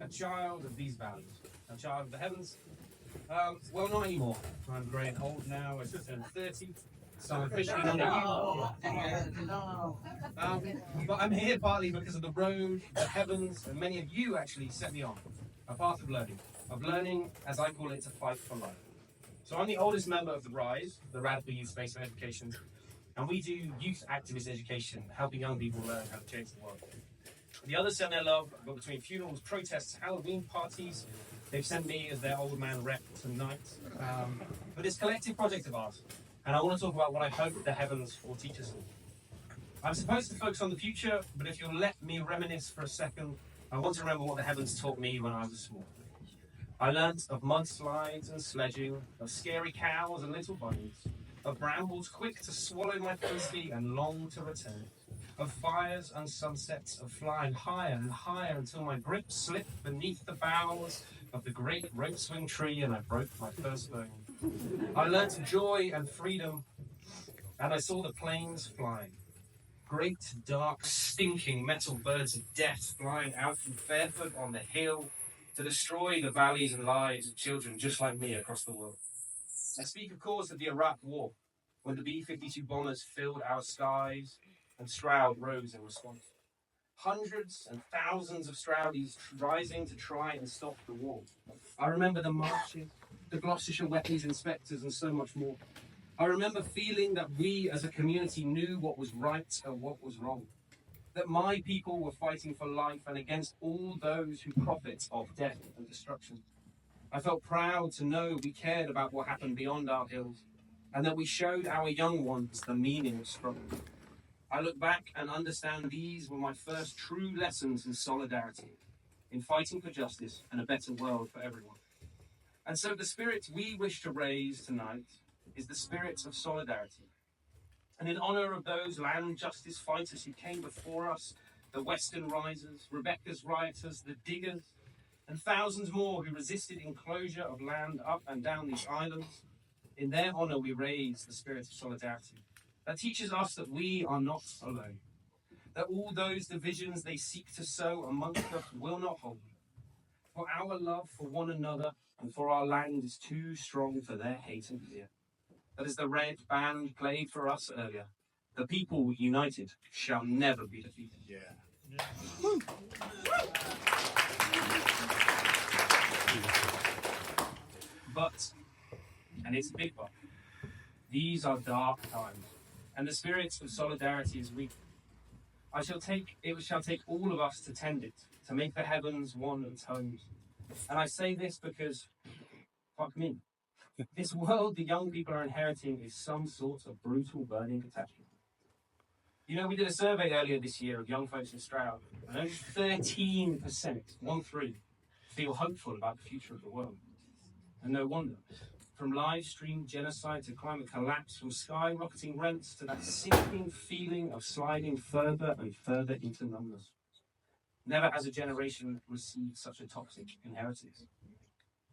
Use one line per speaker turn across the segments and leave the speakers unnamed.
a child of these valleys, a child of the heavens. Well, not anymore. I'm growing old now. I just turned 30, so I'm officially not but I'm here partly because of the road, the heavens, and many of you actually set me on a path of learning, as I call it, to fight for life. So I'm the oldest member of the RYSE, the Radical Youth Space of Education, and we do youth activist education, helping young people learn how to change the world. The others send their love, but between funerals, protests, Halloween parties, they've sent me as their old man rep tonight. But it's a collective project of ours, and I want to talk about what I hope the heavens will teach us all. I'm supposed to focus on the future, but if you'll let me reminisce for a second, I want to remember what the heavens taught me when I was small. I learnt of mudslides and sledging, of scary cows and little bunnies, of brambles quick to swallow my frisbee and long to return, of fires and sunsets, of flying higher and higher until my grip slipped beneath the boughs of the great rope swing tree and I broke my first bone. I learnt of joy and freedom, and I saw the planes flying. Great, dark, stinking metal birds of death flying out from barefoot on the hill to destroy the valleys and lives of children just like me across the world. I speak, of course, of the Iraq War, when the B-52 bombers filled our skies and Stroud rose in response. Hundreds and thousands of Stroudies rising to try and stop the war. I remember the marches, the Gloucestershire weapons inspectors, and so much more. I remember feeling that we as a community knew what was right and what was wrong. That my people were fighting for life and against all those who profit of death and destruction. I felt proud to know we cared about what happened beyond our hills, and that we showed our young ones the meaning of struggle. I look back and understand these were my first true lessons in solidarity, in fighting for justice and a better world for everyone. And so the spirit we wish to raise tonight is the spirit of solidarity. And in honour of those land justice fighters who came before us, the Western Risers, Rebecca's rioters, the diggers, and thousands more who resisted enclosure of land up and down these islands, in their honour we raise the spirit of solidarity. That teaches us that we are not alone, that all those divisions they seek to sow amongst us will not hold. For our love for one another and for our land is too strong for their hate and fear. That as the red band played for us earlier, the people united shall never be defeated. Yeah. But, and it's a big but, these are dark times, and the spirit of solidarity is weak. It shall take all of us to tend it, to make the heavens one its homes. And I say this because, fuck me, this world the young people are inheriting is some sort of brutal burning catastrophe. You know, we did a survey earlier this year of young folks in Stroud, and only 13%, 1-3, feel hopeful about the future of the world. And no wonder. From live stream genocide to climate collapse, from skyrocketing rents to that sinking feeling of sliding further and further into numbness. Never has a generation received such a toxic inheritance.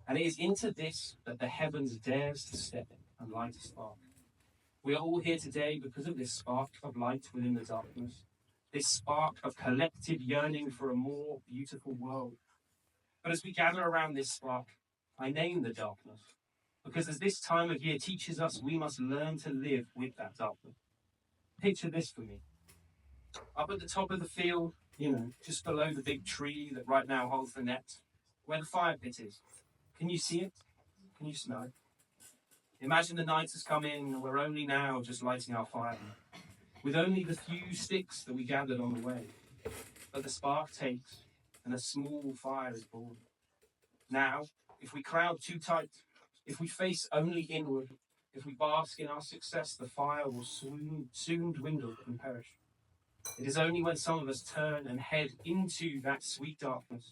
And it is into this that the heavens dares to step and light a spark. We are all here today because of this spark of light within the darkness, this spark of collective yearning for a more beautiful world. But as we gather around this spark, I name the darkness, because as this time of year teaches us, we must learn to live with that darkness. Picture this for me. Up at the top of the field, just below the big tree that right now holds the net, where the fire pit is. Can you see it? Can you smell it? Imagine the night has come in and we're only now just lighting our fire, with only the few sticks that we gathered on the way. But the spark takes and a small fire is born. Now, if we crowd too tight, if we face only inward, if we bask in our success, the fire will soon dwindle and perish. It is only when some of us turn and head into that sweet darkness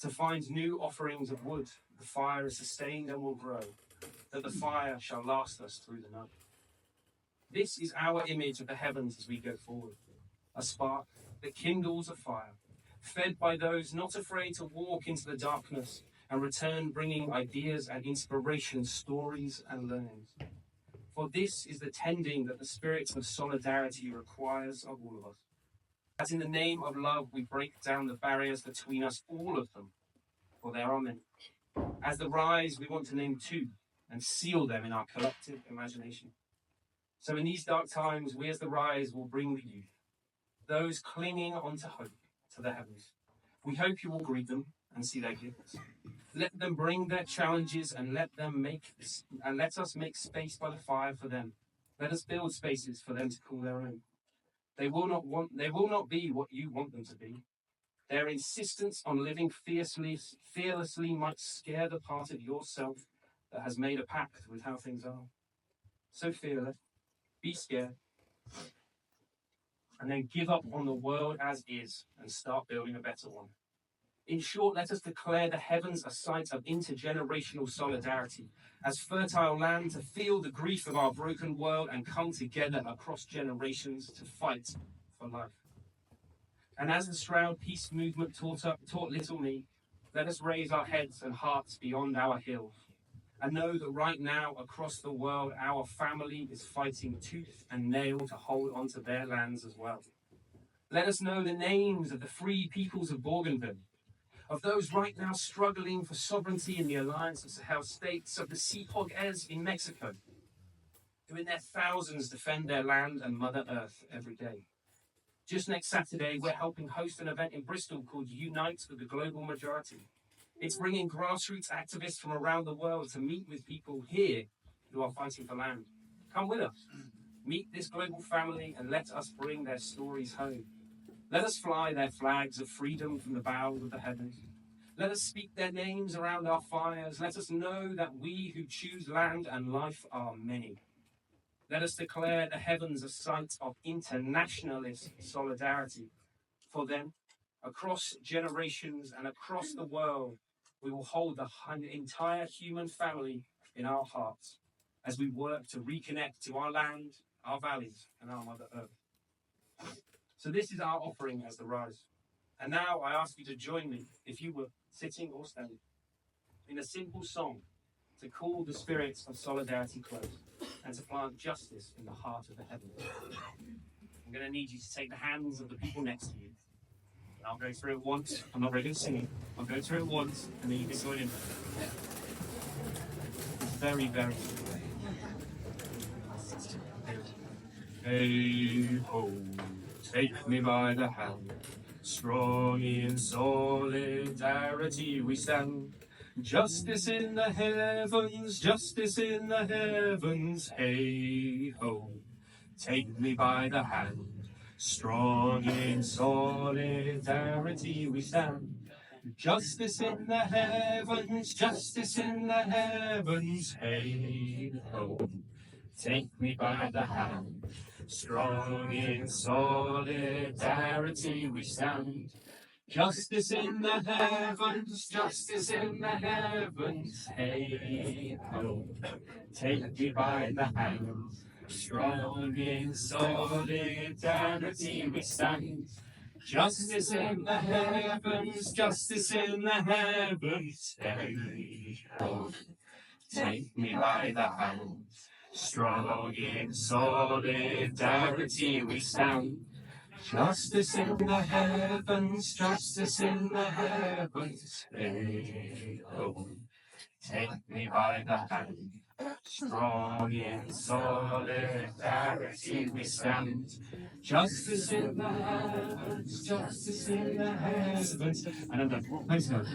to find new offerings of wood, the fire is sustained and will grow, that the fire shall last us through the night. This is our image of the heavens as we go forward, a spark that kindles a fire, fed by those not afraid to walk into the darkness and return bringing ideas and inspiration, stories and learnings. For this is the tending that the spirit of solidarity requires of all of us. As in the name of love we break down the barriers between us, all of them, for there are many. As the RYSE, we want to name two and seal them in our collective imagination. So in these dark times, we as the RYSE will bring the youth, those clinging onto hope, to the heavens. We hope you will greet them and see their gifts. Let them bring their challenges and let us make space by the fire for them. Let us build spaces for them to call their own. They will not be what you want them to be. Their insistence on living fearlessly might scare the part of yourself that has made a pact with how things are. So fearless, be scared, and then give up on the world as is and start building a better one. In short, let us declare the heavens a site of intergenerational solidarity, as fertile land to feel the grief of our broken world and come together across generations to fight for life. And as the Stroud peace movement taught little me, let us raise our heads and hearts beyond our hills and know that right now across the world, our family is fighting tooth and nail to hold onto their lands as well. Let us know the names of the free peoples of Bougainville, of those right now struggling for sovereignty in the Alliance of Sahel states, of the Cipogues in Mexico, who in their thousands defend their land and Mother Earth every day. Just next Saturday, we're helping host an event in Bristol called Unite with the Global Majority. It's bringing grassroots activists from around the world to meet with people here who are fighting for land. Come with us. Meet this global family and let us bring their stories home. Let us fly their flags of freedom from the bowels of the heavens. Let us speak their names around our fires. Let us know that we who choose land and life are many. Let us declare the heavens a site of internationalist solidarity. For then, across generations and across the world, we will hold the entire human family in our hearts as we work to reconnect to our land, our valleys, and our Mother Earth. So this is our offering as the RYSE. And now I ask you to join me, if you were sitting or standing, in a simple song to call the spirits of solidarity close and to plant justice in the heart of the heavens. I'm going to need you to take the hands of the people next to you. I'll go through it once. I'm not very good at singing. I'll go through it once and then you can join in. It's very, very Hey ho, take me by the hand. Strong in solidarity we stand. Justice in the heavens, justice in the heavens. Hey ho, take me by the hand. Strong in solidarity we stand. Justice in the heavens, justice in the heavens. Hey ho, take me by the hand. Strong in solidarity we stand. Justice in the heavens, justice in the heavens. Hey ho, take me by the hand. Strong in solidarity we stand. Justice in the heavens, justice in the heavens. Hey ho, take me by the hand. Strong in solidarity we stand. Justice in the heavens, justice in the heavens. Hey ho, take me by the hand. Strong in solidarity we stand. Justice in the heavens, justice in the heavens. And I'm done. Thanks, God.